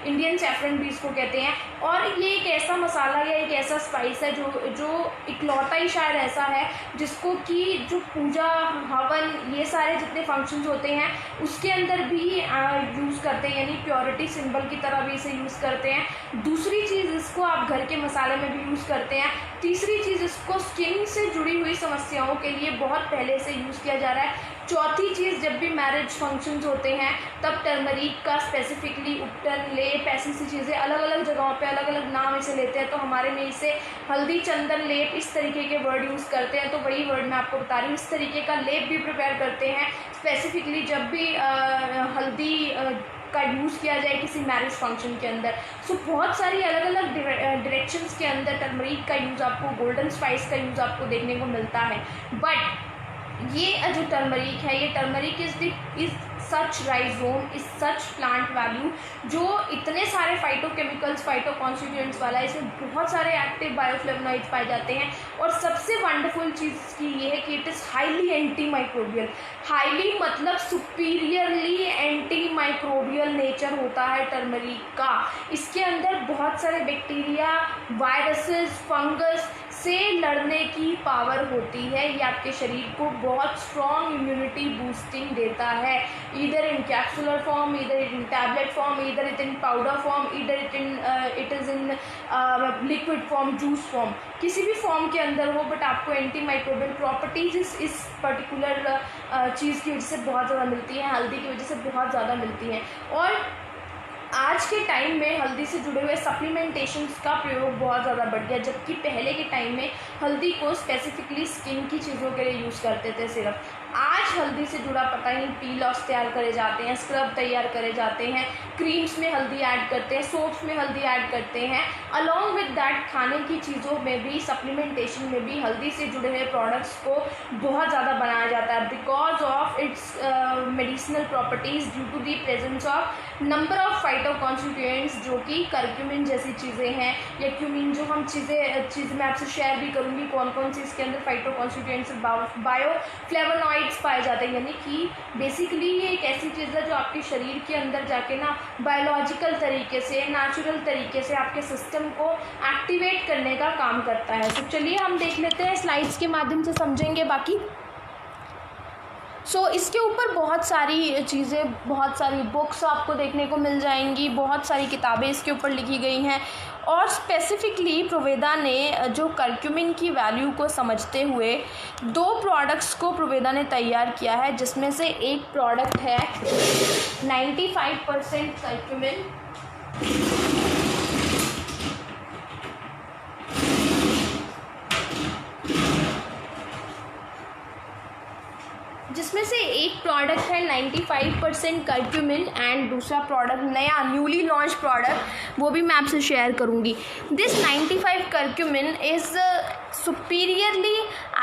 Indian saffron भी इसको कहते हैं। और ये एक ऐसा मसाला या एक ऐसा स्पाइस है जो इकलौता ही शायद ऐसा है जिसको कि जो पूजा हवन ये सारे जितने फंक्शंस होते हैं उसके अंदर भी यूज़ करते हैं, यानी प्योरिटी सिंबल की तरह भी इसे यूज़ करते हैं। दूसरी चीज़, इसको आप घर के मसाले में भी यूज़ करते हैं। तीसरी चीज़, इसको स्किन से जुड़ी हुई समस्याओं के लिए बहुत पहले से यूज़ किया जा रहा है। चौथी चीज़, जब भी मैरिज फंक्शंस होते हैं तब टर्मरिक का स्पेसिफिकली उपटन, लेप, ऐसी सी चीज़ें अलग अलग जगहों पे अलग अलग नाम इसे लेते हैं। तो हमारे में इसे हल्दी, चंदन, लेप इस तरीके के वर्ड यूज़ करते हैं। तो वही वर्ड मैं आपको बता रही हूँ। इस तरीके का लेप भी प्रिपेयर करते हैं स्पेसिफिकली जब भी हल्दी का यूज़ किया जाए किसी मैरिज फंक्शन के अंदर। सो बहुत सारी अलग अलग डायरेक्शंस के अंदर टर्मरिक का यूज़ आपको, गोल्डन स्पाइस का यूज़ आपको देखने को मिलता है। बट ये जो टर्मरिक है, ये turmeric is such rhizome, is such plant value जो इतने सारे फाइटोकेमिकल्स, फाइटोकॉन्स्टिट्यूएंट्स वाला है। इसमें बहुत सारे एक्टिव बायोफ्लेवोनॉइड्स पाए जाते हैं। और सबसे वंडरफुल चीज़ की ये है कि it is highly anti microbial. Highly मतलब सुपीरियरली एंटी माइक्रोबियल नेचर होता है टर्मरिक का। इसके अंदर बहुत सारे बैक्टीरिया, वायरसेस, फंगस से लड़ने की पावर होती है। ये आपके शरीर को बहुत स्ट्रॉन्ग इम्यूनिटी बूस्टिंग देता है, either in capsular form, either in tablet form, either it in powder form, either it is in liquid form, juice form, किसी भी फॉर्म के अंदर हो। बट आपको एंटी माइक्रोबियल प्रॉपर्टीज इस पर्टिकुलर चीज़ की वजह से बहुत ज़्यादा मिलती है, हल्दी की वजह से बहुत ज़्यादा मिलती है। और आज के टाइम में हल्दी से जुड़े हुए सप्लीमेंटेशंस का प्रयोग बहुत ज़्यादा बढ़ गया, जबकि पहले के टाइम में हल्दी को स्पेसिफिकली स्किन की चीज़ों के लिए यूज़ करते थे सिर्फ। आज हल्दी से जुड़ा पता ही पील ऑफ तैयार करे जाते हैं, स्क्रब तैयार करे जाते हैं, क्रीम्स में हल्दी ऐड करते हैं, सोप्स में हल्दी ऐड करते हैं। अलॉन्ग विद दैट खाने की चीज़ों में भी, सप्लीमेंटेशन में भी हल्दी से जुड़े हुए प्रोडक्ट्स को बहुत ज़्यादा बनाया जाता है because of its medicinal properties, due to the presence of number of phytoconstituents जो कि करक्यूमिन जैसी चीज़ें हैं, या क्यूमिन जो हम चीज़ मैं आपसे शेयर भी करूँगी कौन कौन सी इसके अंदर फाइटोकॉन्स्टिट्यूएंट्स, बायोफ्लेवोनॉइड्स पाए जाते हैं। यानी कि बेसिकली ये एक ऐसी चीज़ है जो आपके शरीर के अंदर जाके ना बायोलॉजिकल तरीके से, नेचुरल तरीके से आपके सिस्टम को एक्टिवेट करने का काम करता है। तो चलिए हम देख लेते हैं, स्लाइड्स के माध्यम से समझेंगे बाकी। इसके ऊपर बहुत सारी चीज़ें, बहुत सारी बुक्स आपको देखने को मिल जाएंगी, बहुत सारी किताबें इसके ऊपर लिखी गई हैं। और स्पेसिफिकली प्रोवेदा ने जो करक्यूमिन की वैल्यू को समझते हुए 2 प्रोडक्ट्स को प्रोवेदा ने तैयार किया है, जिसमें से एक प्रोडक्ट है 95% करक्यूमिन, जिसमें से एक प्रोडक्ट है 95% करक्यूमिन एंड दूसरा प्रोडक्ट नया न्यूली लॉन्च प्रोडक्ट, वो भी मैं आपसे शेयर करूंगी। This 95 curcumin is superiorly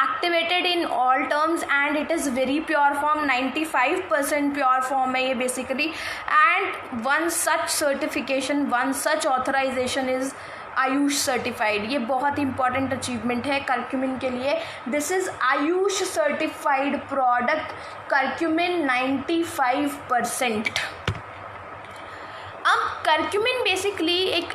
activated in all terms and it is very pure form, 95% pure form है ये basically. And one such certification, one such authorisation is AYUSH certified. ये बहुत इंपॉर्टेंट अचीवमेंट है करक्यूमिन के लिए। This is AYUSH certified product curcumin 95%। अब curcumin basically एक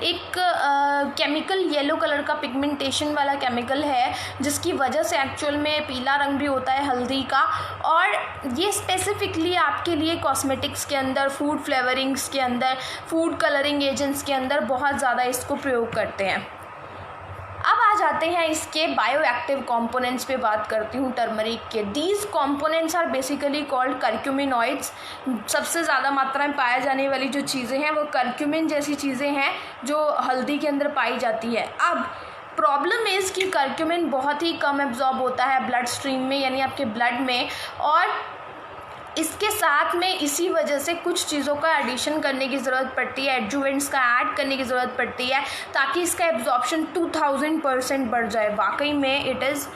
chemical yellow colour का पिगमेंटेशन वाला केमिकल है, जिसकी वजह से एक्चुअल में पीला रंग भी होता है हल्दी का। और ये स्पेसिफिकली आपके लिए कॉस्मेटिक्स के अंदर, फूड फ्लेवरिंग्स के अंदर, फूड कलरिंग एजेंट्स के अंदर बहुत ज़्यादा इसको प्रयोग करते हैं। अब आ जाते हैं इसके बायो एक्टिव कॉम्पोनेंट्स पे बात करती हूँ टर्मरिक के। These components are basically called curcuminoids. सबसे ज़्यादा मात्रा में पाया जाने वाली जो चीज़ें हैं वो करक्यूमिन जैसी चीज़ें हैं जो हल्दी के अंदर पाई जाती है। अब प्रॉब्लम इज़ कि करक्यूमिन बहुत ही कम एब्जॉर्ब होता है ब्लड स्ट्रीम में, यानी आपके ब्लड में, और इसके साथ में इसी वजह से कुछ चीज़ों का एडिशन करने की ज़रूरत पड़ती है, एडजुवेंट्स का ऐड करने की ज़रूरत पड़ती है ताकि इसका एब्जॉर्प्शन 2000% बढ़ जाए। वाकई में इट इज़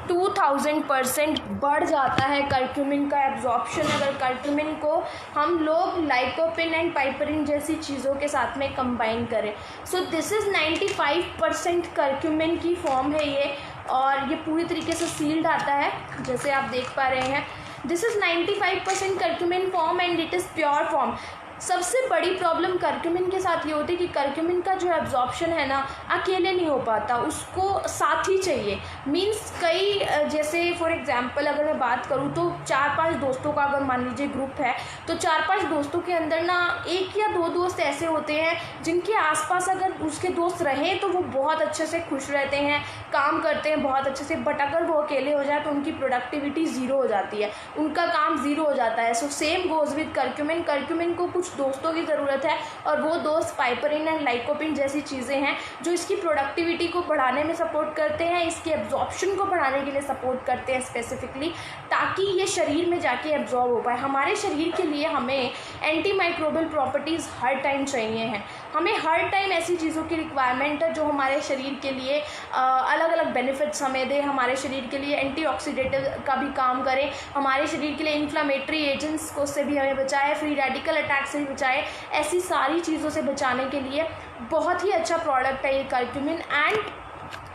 2000% बढ़ जाता है करक्यूमिन का एब्जॉर्प्शन, अगर करक्यूमिन को हम लोग लाइकोपिन एंड पाइपरिन जैसी चीज़ों के साथ में कंबाइन करें। सो दिस इज़ 95% करक्यूमिन की फॉर्म है ये, और ये पूरी तरीके से सील्ड आता है जैसे आप देख पा रहे हैं। This is 95% curcumin form and it is pure form। सबसे बड़ी प्रॉब्लम करक्यूमिन के साथ ये होती है कि करक्यूमिन का जो एब्जॉर्प्शन है ना अकेले नहीं हो पाता, उसको साथी चाहिए। मीन्स कई जैसे फॉर एग्जांपल अगर मैं बात करूँ तो 4-5 दोस्तों का अगर मान लीजिए ग्रुप है, तो 4-5 दोस्तों के अंदर ना 1 या 2 दोस्त ऐसे होते हैं जिनके आसपास अगर उसके दोस्त रहें तो वो बहुत अच्छे से खुश रहते हैं, काम करते हैं बहुत अच्छे से। बट अगर वो अकेले हो जाए तो उनकी प्रोडक्टिविटी ज़ीरो हो जाती है, उनका काम ज़ीरो हो जाता है। So same goes with curcumin. Curcumin को कुछ दोस्तों की ज़रूरत है और वो दोस्त पाइपरिन एंड लाइकोपिन जैसी चीज़ें हैं जो इसकी प्रोडक्टिविटी को बढ़ाने में सपोर्ट करते हैं, इसके एब्जॉर्प्शन को बढ़ाने के लिए सपोर्ट करते हैं स्पेसिफिकली, ताकि ये शरीर में जाके एब्जॉर्ब हो पाए। हमारे शरीर के लिए हमें एंटी माइक्रोबियल प्रॉपर्टीज़ हर टाइम चाहिए हैं, हमें हर टाइम ऐसी चीज़ों की रिक्वायरमेंट है जो हमारे शरीर के लिए अलग अलग बेनिफिट्स हमें दे, हमारे शरीर के लिए एंटीऑक्सीडेटिव का भी काम करे, हमारे शरीर के लिए इन्फ्लामेटरी एजेंट्स को से भी हमें बचाए, फ्री रेडिकल अटैक से भी बचाए। ऐसी सारी चीज़ों से बचाने के लिए बहुत ही अच्छा प्रोडक्ट है ये curcumin, and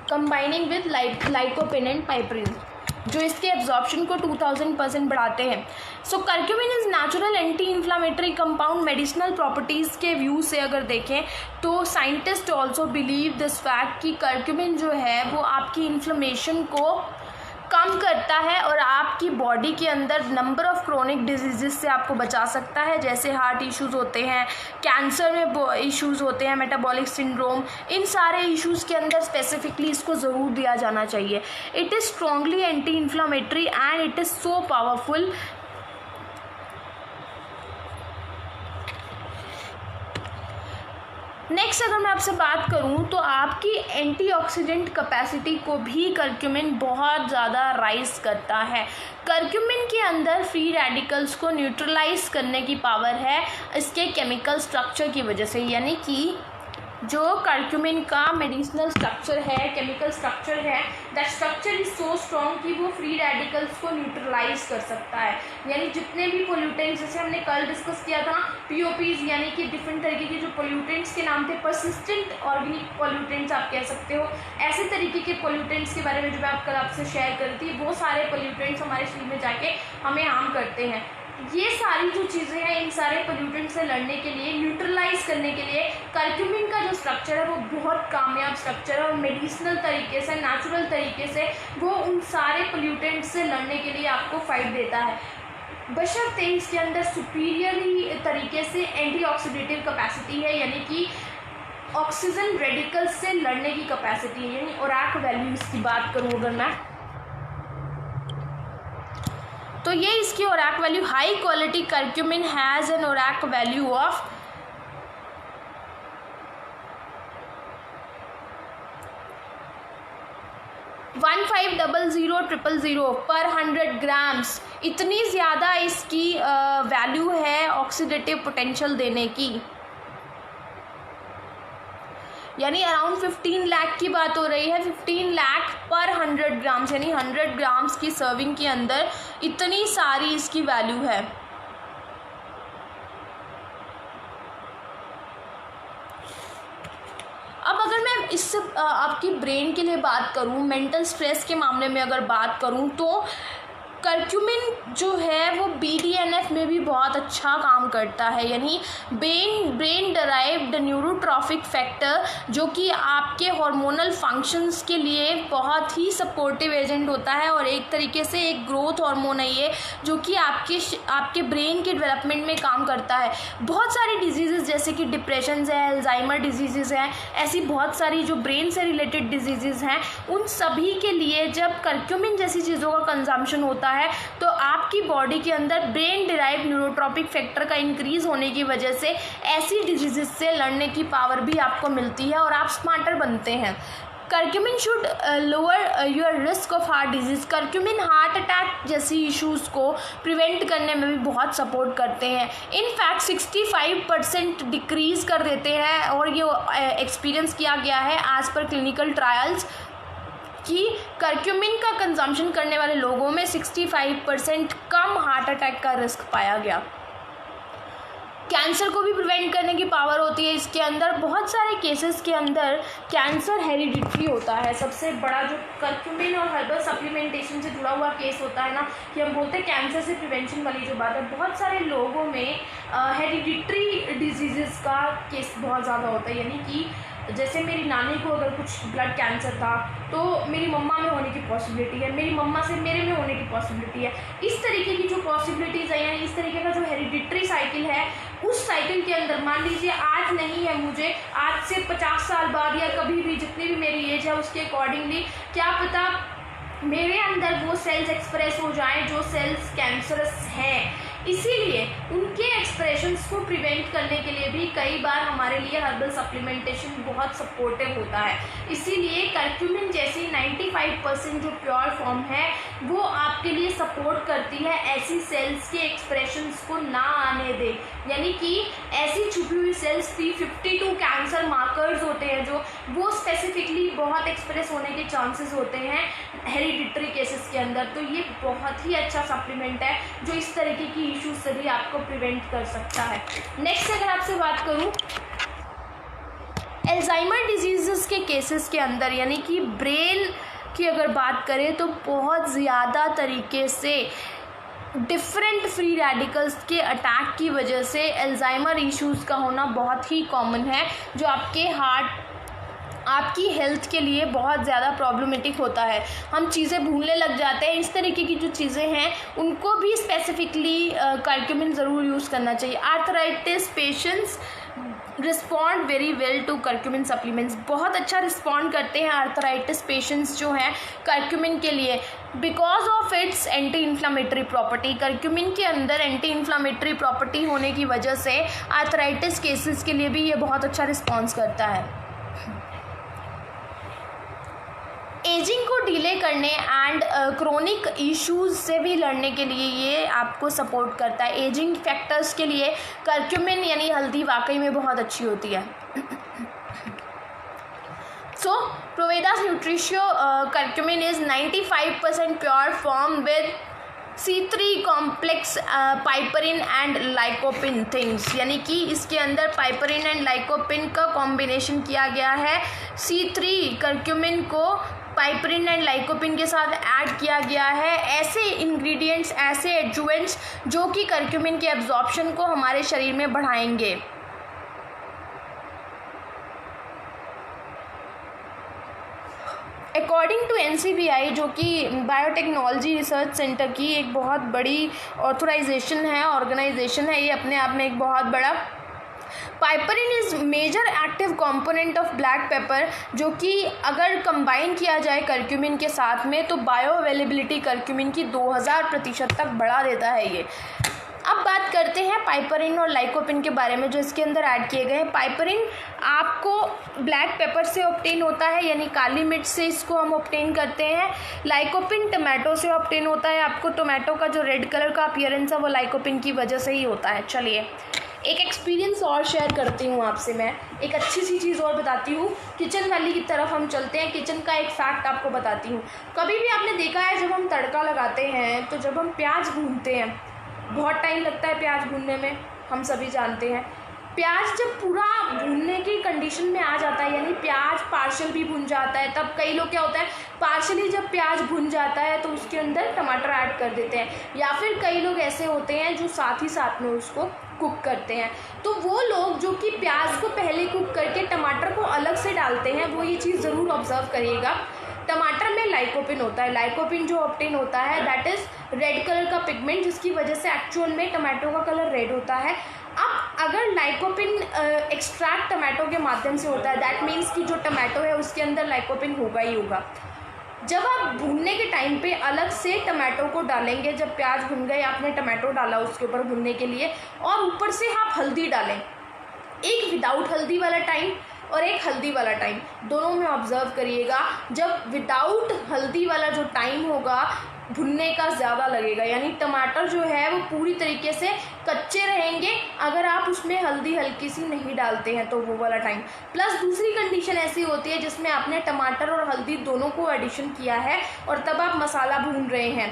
combining with lycopene and piperine जो इसके एब्जॉर्प्शन को 2000% बढ़ाते हैं। So curcumin is natural anti inflammatory compound. Medicinal properties के व्यू से अगर देखें तो scientist also believe this fact कि करक्यूमिन जो है वो आपकी इन्फ्लेमेशन को कम करता है और आपकी बॉडी के अंदर नंबर ऑफ़ क्रोनिक डिजीज़ से आपको बचा सकता है, जैसे हार्ट इश्यूज़ होते हैं, कैंसर में इश्यूज़ होते हैं, मेटाबॉलिक सिंड्रोम, इन सारे इश्यूज़ के अंदर स्पेसिफिकली इसको ज़रूर दिया जाना चाहिए। It is strongly anti inflammatory and it is so powerful. Next अगर मैं आपसे बात करूं तो आपकी एंटीऑक्सीडेंट कैपेसिटी को भी करक्यूमिन बहुत ज़्यादा राइज करता है। करक्यूमिन के अंदर फ्री रेडिकल्स को न्यूट्रलाइज करने की पावर है इसके केमिकल स्ट्रक्चर की वजह से, यानी कि जो करक्यूमिन का मेडिसिनल स्ट्रक्चर है, केमिकल स्ट्रक्चर है, that structure is so strong कि वो फ्री रेडिकल्स को न्यूट्रलाइज कर सकता है। यानी जितने भी पोल्यूटेंट्स, जैसे हमने कल डिस्कस किया था पीओपीज, यानी कि डिफरेंट तरीके के जो पोल्यूटेंट्स के नाम थे, परसिस्टेंट ऑर्गेनिक पोल्यूटेंट्स आप कह सकते हो, ऐसे तरीके के पोल्यूटेंट्स के बारे में जो मैं कल आपसे शेयर कर रही थी, वो सारे पोल्यूटेंट्स हमारे शरीर में जाके हमें हार्म करते हैं। ये सारी जो चीज़ें हैं, इन सारे पोल्यूटेंट से लड़ने के लिए, न्यूट्रलाइज करने के लिए करक्यूमिन का जो स्ट्रक्चर है वो बहुत कामयाब स्ट्रक्चर है और मेडिसिनल तरीके से, नेचुरल तरीके से वो उन सारे पोल्यूटेंट से लड़ने के लिए आपको फाइट देता है, बशर्ते इसके अंदर सुपीरियरली तरीके से एंटीऑक्सीडेटिव कैपेसिटी है, यानी कि ऑक्सीजन रेडिकल से लड़ने की कैपेसिटी है। यानी ओरैक वैल्यू इसकी बात करूँ अगर मैं, तो ये इसकी ORAC value, high quality curcumin has an ORAC value of 150000 पर 100 ग्राम्स। इतनी ज़्यादा इसकी वैल्यू है ऑक्सीडेटिव पोटेंशियल देने की, यानी अराउंड 15 लाख की बात हो रही है। 15 लाख पर 100 ग्राम्स, यानी 100 ग्राम्स की सर्विंग के अंदर इतनी सारी इसकी वैल्यू है। अब अगर मैं इससे आपकी ब्रेन के लिए बात करूं, मेंटल स्ट्रेस के मामले में अगर बात करूं, तो करक्यूमिन जो है वो BDNF में भी बहुत अच्छा काम करता है, यानी ब्रेन डराइव्ड न्यूरोट्रॉफिक फैक्टर, जो कि आपके हार्मोनल फंक्शंस के लिए बहुत ही सपोर्टिव एजेंट होता है और एक तरीके से एक ग्रोथ हार्मोन है ये, जो कि आपके ब्रेन के डेवलपमेंट में काम करता है। बहुत सारी डिजीज़ेस जैसे कि डिप्रेशन है, अल्जाइमर डिजीज़ हैं, ऐसी बहुत सारी जो ब्रेन से रिलेटेड डिजीज़ेस हैं, उन सभी के लिए जब करक्यूमिन जैसी चीज़ों का कंजम्पशन होता है तो आपकी बॉडी के अंदर ब्रेन डिराइव्ड न्यूरोट्रॉपिक फैक्टर का इंक्रीज होने की वजह से ऐसी डिजीज़ से लड़ने की पावर भी आपको मिलती है और आप स्मार्टर बनते हैं। Curcumin should lower your risk of heart disease. Curcumin heart attack जैसी इश्यूज़ को प्रिवेंट करने में भी बहुत सपोर्ट करते हैं। इनफैक्ट 65% डिक्रीज़ कर देते हैं और ये एक्सपीरियंस किया गया है एज पर क्लिनिकल ट्रायल्स कि करक्यूमिन का कंजम्पशन करने वाले लोगों में 65% कम हार्ट अटैक का रिस्क पाया गया। कैंसर को भी प्रिवेंट करने की पावर होती है इसके अंदर। बहुत सारे केसेस के अंदर कैंसर हेरिडिटरी होता है। सबसे बड़ा जो करक्यूमिन और हर्बल सप्लीमेंटेशन से जुड़ा हुआ केस होता है ना, कि हम बोलते हैं कैंसर से प्रिवेंशन वाली जो बात है, बहुत सारे लोगों में हेरिडिटरी डिजीज़ का केस बहुत ज़्यादा होता है, यानी कि जैसे मेरी नानी को अगर कुछ ब्लड कैंसर था तो मेरी मम्मा में होने की पॉसिबिलिटी है, मेरी मम्मा से मेरे में होने की पॉसिबिलिटी है। इस तरीके की जो पॉसिबिलिटीज़ है, यानी इस तरीके का जो हेरिडिटरी साइकिल है, उस साइकिल के अंदर मान लीजिए आज नहीं है मुझे, आज से 50 साल बाद या कभी भी जितनी भी मेरी एज है उसके अकॉर्डिंगली क्या पता मेरे अंदर वो सेल्स एक्सप्रेस हो जाएं जो सेल्स कैंसरस हैं। इसीलिए उनके एक्सप्रेशंस को प्रिवेंट करने के लिए भी कई बार हमारे लिए हर्बल सप्लीमेंटेशन बहुत सपोर्टिव होता है। इसीलिए करक्यूमिन जैसी 95% जो प्योर फॉर्म है वो आपके लिए सपोर्ट करती है ऐसी सेल्स के एक्सप्रेशंस को ना आने दे, यानी कि ऐसी छुपी हुई सेल्स P52 कैंसर मार्कर्स होते हैं जो वो स्पेसिफिकली बहुत एक्सप्रेस होने के चांसेस होते हैं हेरिडिटरी केसेस के अंदर। तो ये बहुत ही अच्छा सप्लीमेंट है जो इस तरीके की इश्यूज से भी आपको प्रिवेंट कर सकता है। नेक्स्ट अगर आपसे बात करूं अल्जाइमर डिजीज़ के केसेस के अंदर, यानी कि ब्रेन की अगर बात करें तो बहुत ज़्यादा तरीके से डिफरेंट फ्री रेडिकल्स के अटैक की वजह से अल्जाइमर इश्यूज़ का होना बहुत ही कॉमन है, जो आपकी हेल्थ के लिए बहुत ज़्यादा प्रॉब्लमेटिक होता है। हम चीज़ें भूलने लग जाते हैं। इस तरीके की जो चीज़ें हैं उनको भी स्पेसिफिकली करक्यूमिन ज़रूर यूज़ करना चाहिए। Arthritis patients respond very well to curcumin supplements, बहुत अच्छा रिस्पॉन्ड करते हैं आर्थराइटिस पेशेंट्स जो हैं करक्यूमिन के लिए, because of it's anti inflammatory property. Curcumin के अंदर एंटी इन्फ्लामेटरी प्रॉपर्टी होने की वजह से आर्थराइटिस केसेस के लिए भी ये बहुत अच्छा रिस्पॉन्स करता है। एजिंग को डिले करने एंड क्रोनिक इश्यूज से भी लड़ने के लिए ये आपको सपोर्ट करता है। एजिंग फैक्टर्स के लिए करक्यूमिन यानी हल्दी वाकई में बहुत अच्छी होती है। So Proveda's Nutritio curcumin is 95% pure form with C3 complex piperine and lycopene things, यानी कि इसके अंदर पाइपरिन एंड लाइकोपिन का कॉम्बिनेशन किया गया है। C3 करक्यूमिन को पाइपरिन एंड लाइकोपिन के साथ ऐड किया गया है। ऐसे इंग्रेडिएंट्स, ऐसे एडजुवेंट्स जो कि करक्यूमिन के एब्जॉर्प्शन को हमारे शरीर में बढ़ाएंगे। अकॉर्डिंग टू NCBI, जो कि बायोटेक्नोलॉजी रिसर्च सेंटर की एक बहुत बड़ी ऑथराइजेशन है, ऑर्गेनाइजेशन है, ये अपने आप में एक बहुत बड़ा। Piperine is major active component of black pepper, जो कि अगर कंबाइन किया जाए करक्यूमिन के साथ में तो बायो अवेलेबिलिटी करक्यूमिन की 2000% तक बढ़ा देता है ये। अब बात करते हैं पाइपरिन और लाइकोपिन के बारे में जो इसके अंदर ऐड किए गए हैं। पाइपरिन आपको ब्लैक पेपर से ऑब्टेन होता है, यानी काली मिर्च से इसको हम ऑब्टेन करते हैं। लाइकोपिन टमाटो से ऑब्टेन होता है। आपको टोमेटो का जो रेड कलर का अपीयरेंस है वो लाइकोपिन की वजह से ही होता है। चलिए एक एक्सपीरियंस और शेयर करती हूँ आपसे, मैं एक अच्छी सी चीज़ और बताती हूँ। किचन वैली की तरफ हम चलते हैं। किचन का एक फैक्ट आपको बताती हूँ। कभी भी आपने देखा है जब हम तड़का लगाते हैं तो जब हम प्याज भूनते हैं, बहुत टाइम लगता है प्याज भूनने में, हम सभी जानते हैं। प्याज जब पूरा भूनने की कंडीशन में आ जाता है, यानी प्याज पार्शियल भी भुन जाता है, तब कई लोग क्या होता है पार्शियली जब प्याज भुन जाता है तो उसके अंदर टमाटर ऐड कर देते हैं, या फिर कई लोग ऐसे होते हैं जो साथ ही साथ में उसको कुक करते हैं। तो वो लोग जो कि प्याज को पहले कुक करके टमाटर को अलग से डालते हैं, वो ये चीज़ ज़रूर ऑब्जर्व करिएगा। टमाटर में लाइकोपिन होता है। लाइकोपिन जो ऑब्टेन होता है दैट इज़ रेड कलर का पिगमेंट, जिसकी वजह से एक्चुअल में टमाटो का कलर रेड होता है। अब अगर लाइकोपिन एक्सट्रैक्ट टमाटो के माध्यम से होता है, दैट मीन्स कि जो टमाटो है उसके अंदर लाइकोपिन होगा ही होगा। जब आप भूनने के टाइम पे अलग से टमाटो को डालेंगे, जब प्याज भुन गए आपने टमाटो डाला उसके ऊपर भुनने के लिए, और ऊपर से आप हल्दी डालें, एक विदाउट हल्दी वाला टाइम और एक हल्दी वाला टाइम, दोनों में ऑब्जर्व करिएगा। जब विदाउट हल्दी वाला जो टाइम होगा भुनने का ज़्यादा लगेगा, यानी टमाटर जो है वो पूरी तरीके से कच्चे रहेंगे अगर आप उसमें हल्दी हल्की सी नहीं डालते हैं तो वो वाला टाइम। प्लस दूसरी कंडीशन ऐसी होती है जिसमें आपने टमाटर और हल्दी दोनों को एडिशन किया है और तब आप मसाला भून रहे हैं।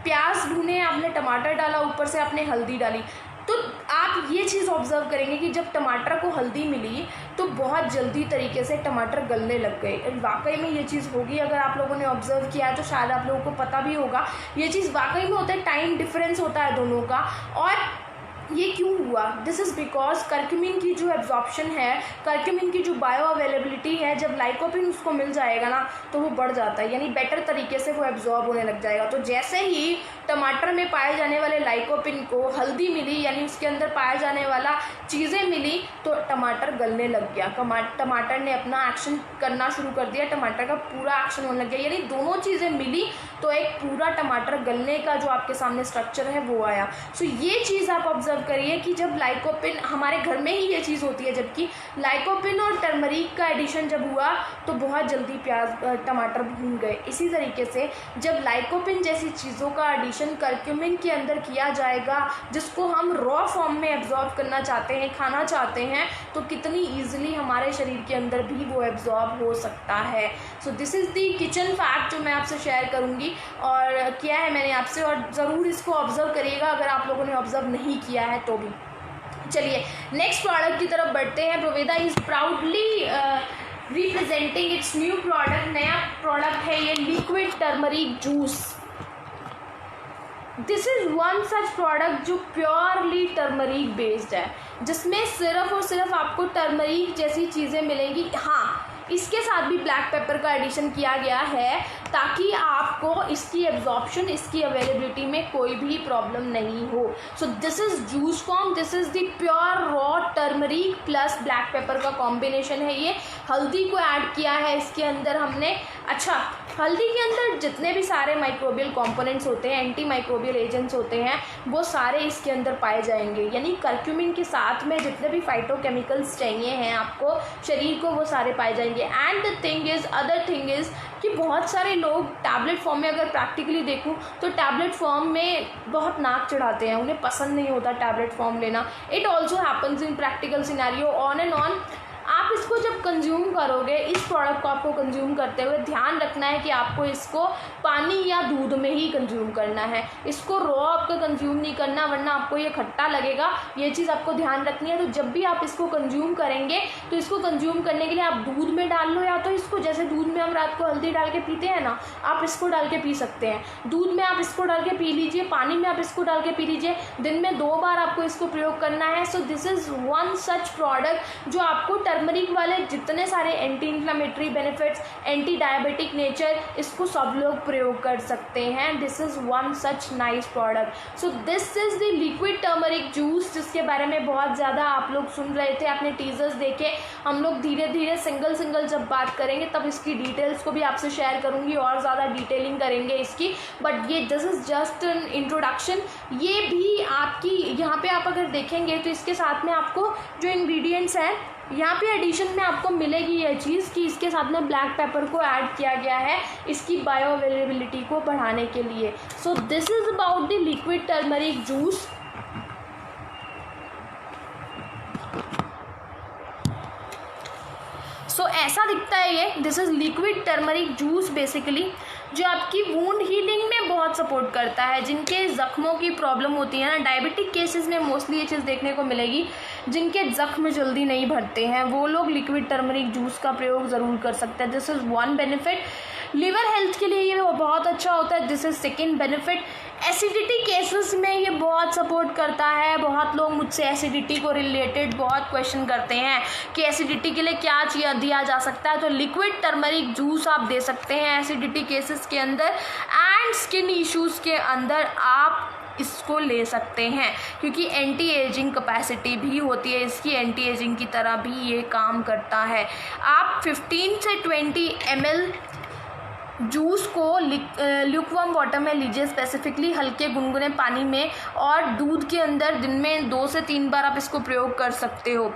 प्याज भुने, आपने टमाटर डाला, ऊपर से आपने हल्दी डाली, तो आप ये चीज़ ऑब्जर्व करेंगे कि जब टमाटर को हल्दी मिली तो बहुत जल्दी तरीके से टमाटर गलने लग गए। वाकई में ये चीज़ होगी, अगर आप लोगों ने ऑब्जर्व किया है तो शायद आप लोगों को पता भी होगा। ये चीज़ वाकई में होता है, टाइम डिफरेंस होता है दोनों का। और ये क्यों हुआ? दिस इज़ बिकॉज करक्यूमिन की जो एब्जॉर्प्शन है, करक्यूमिन की जो बायो अवेलेबिलिटी है, जब लाइकोपिन उसको मिल जाएगा ना तो वो बढ़ जाता है, यानी बेटर तरीके से वो एब्जॉर्ब होने लग जाएगा। तो जैसे ही टमाटर में पाए जाने वाले लाइकोपिन को हल्दी मिली, यानी उसके अंदर पाया जाने वाला चीज़ें मिली, तो टमाटर गलने लग गया। टमाटर ने अपना एक्शन करना शुरू कर दिया, टमाटर का पूरा एक्शन होने लग गया, यानी दोनों चीज़ें मिली तो एक पूरा टमाटर गलने का जो आपके सामने स्ट्रक्चर है वो आया। सो ये चीज़ आप ऑब्जर्व करिए कि जब लाइकोपिन, हमारे घर में ही ये चीज़ होती है, जबकि लाइकोपिन और टर्मरिक का एडिशन जब हुआ तो बहुत जल्दी टमाटर भून गए। इसी तरीके से जब लाइकोपिन जैसी चीज़ों का एडिशन करक्यूमिन के अंदर किया जाएगा, जिसको हम रॉ फॉर्म में एब्जॉर्ब करना चाहते हैं, खाना चाहते हैं, तो कितनी ईजिली हमारे शरीर के अंदर भी वो एब्जॉर्ब हो सकता है। सो this is the kitchen fact जो मैं आपसे शेयर करूँगी और किया है मैंने आपसे, और ज़रूर इसको ऑब्जर्व करिएगा अगर आप लोगों ने ऑब्जर्व नहीं किया है तो भी। चलिए नेक्स्ट प्रोडक्ट की तरफ बढ़ते हैं। Proveda is proudly representing its new product. नया प्रोडक्ट है ये liquid turmeric juice. This is one such product जो प्योरली टर्मरिक बेस्ड है, जिसमें सिर्फ और सिर्फ आपको टर्मरिक जैसी चीज़ें मिलेंगी। हाँ, इसके साथ भी ब्लैक पेपर का एडिशन किया गया है ताकि आपको इसकी एब्जॉर्प्शन, इसकी अवेलेबिलिटी में कोई भी प्रॉब्लम नहीं हो। सो this is juice form, this is the pure raw turmeric plus black pepper का कॉम्बिनेशन है ये। हल्दी को ऐड किया है इसके अंदर हमने। अच्छा, हल्दी के अंदर जितने भी सारे माइक्रोबियल कंपोनेंट्स होते हैं, एंटी माइक्रोबियल एजेंट्स होते हैं, वो सारे इसके अंदर पाए जाएंगे, यानी करक्यूमिन के साथ में जितने भी फाइटोकेमिकल्स चाहिए हैं आपको शरीर को, वो सारे पाए जाएंगे। And the thing is, other thing is कि बहुत सारे लोग टैबलेट फॉर्म में, अगर प्रैक्टिकली देखूं तो टैबलेट फॉर्म में बहुत नाक चढ़ाते हैं, उन्हें पसंद नहीं होता टैबलेट फॉर्म लेना। It also happens in practical scenario, on and on. आप इसको जब कंज्यूम करोगे, इस प्रोडक्ट को आपको कंज्यूम करते हुए ध्यान रखना है कि आपको इसको पानी या दूध में ही कंज्यूम करना है, इसको रॉ आपको कंज्यूम नहीं करना, वरना आपको ये खट्टा लगेगा। ये चीज़ आपको ध्यान रखनी है। तो जब भी आप इसको कंज्यूम करेंगे तो इसको कंज्यूम करने के लिए आप दूध में डाल लो, या तो इसको जैसे दूध में हम रात को हल्दी डाल के पीते हैं ना, आप इसको डाल के पी सकते हैं। दूध में आप इसको डाल के पी लीजिए, पानी में आप इसको डाल के पी लीजिए। दिन में 2 बार आपको इसको प्रयोग करना है। सो this is one such product जो आपको टर्मरिक वाले जितने सारे anti inflammatory benefits, anti diabetic nature, इसको सब लोग प्रयोग कर सकते हैं। This is one such nice product. So this is the liquid turmeric juice, जिसके बारे में बहुत ज़्यादा आप लोग सुन रहे थे, आपने टीजर्स देखे। हम लोग धीरे धीरे सिंगल जब बात करेंगे तब इसकी डिटेल्स को भी आपसे शेयर करूँगी और ज़्यादा डिटेलिंग करेंगे इसकी। बट ये this is just an introduction. ये भी आपकी यहाँ पे आप अगर देखेंगे तो इसके साथ में आपको जो इंग्रेडिएंट्स हैं यहाँ पे एडिशन में आपको मिलेगी ये चीज़ कि इसके साथ में ब्लैक पेपर को ऐड किया गया है इसकी बायो अवेलेबिलिटी को बढ़ाने के लिए। So this is about the liquid turmeric juice. So ऐसा दिखता है ये। This is liquid turmeric juice basically, जो आपकी वूंड हीलिंग में बहुत सपोर्ट करता है। जिनके ज़ख्मों की प्रॉब्लम होती है ना, डायबिटिक केसेस में मोस्टली ये चीज़ देखने को मिलेगी, जिनके ज़ख्म जल्दी नहीं भरते हैं, वो लोग लिक्विड टर्मरिक जूस का प्रयोग ज़रूर कर सकते हैं। This is one benefit. Liver health के लिए ये बहुत अच्छा होता है। This is second benefit. Acidity cases में ये बहुत सपोर्ट करता है। बहुत लोग मुझसे एसिडिटी को रिलेटेड बहुत क्वेश्चन करते हैं कि एसिडिटी के लिए क्या दिया जा सकता है, तो लिक्विड टर्मरिक जूस आप दे सकते हैं एसिडिटी केसेस के अंदर। एंड स्किन इश्यूज़ के अंदर आप इसको ले सकते हैं, क्योंकि एंटी एजिंग कैपेसिटी भी होती है इसकी, एंटी एजिंग की तरह भी ये काम करता है। आप 15 से 20 ml जूस को ल्यूकवार्म वाटर में लीजिए, स्पेसिफिकली हल्के गुनगुने पानी में, और दूध के अंदर दिन में 2 से 3 बार आप इसको प्रयोग कर सकते हो।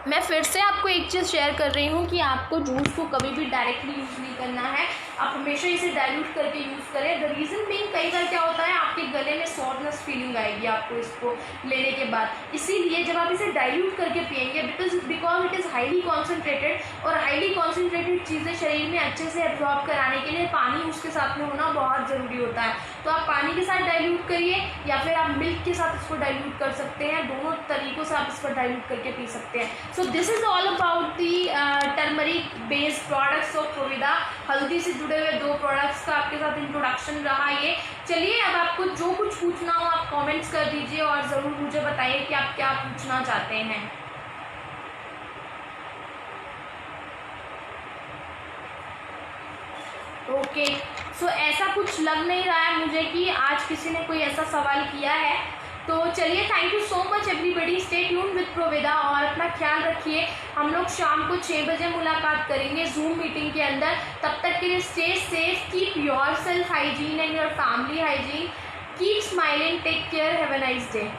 मैं फिर से आपको एक चीज़ शेयर कर रही हूँ कि आपको जूस को कभी भी डायरेक्टली यूज़ नहीं करना है, आप हमेशा इसे डाइल्यूट करके यूज़ करें। द रीज़न बीइंग, कई बार क्या होता है आपके गले में सॉफ्टनेस फीलिंग आएगी आपको इसको लेने के बाद, इसीलिए जब आप इसे डाइल्यूट करके पिएंगे, because it is highly concentrated, और हाईली कॉन्सेंट्रेटेड चीज़ें शरीर में अच्छे से एब्जॉर्ब कराने के लिए पानी उसके साथ में होना बहुत ज़रूरी होता है। तो आप पानी के साथ डाइल्यूट करिए या फिर आप मिल्क के साथ इसको डाइल्यूट कर सकते हैं। दोनों तरीक़ों से आप इसको डाइल्यूट करके पी सकते हैं। So this is all about the turmeric based products of Proveda. हल्दी से जुड़े हुए 2 प्रोडक्ट्स का आपके साथ इंट्रोडक्शन रहा ये। चलिए अब आपको जो कुछ पूछना हो आप कमेंट्स कर दीजिए और ज़रूर मुझे बताइए कि आप क्या पूछना चाहते हैं। ओके, सो ऐसा कुछ लग नहीं रहा है मुझे कि आज किसी ने कोई ऐसा सवाल किया है। तो चलिए, thank you so much everybody. Stay tune with Proveda और अपना ख्याल रखिए। हम लोग शाम को 6 बजे मुलाकात करेंगे जूम मीटिंग के अंदर। तब तक के लिए stay safe, keep your self hygiene and your family hygiene, keep smiling, take care, have a nice day.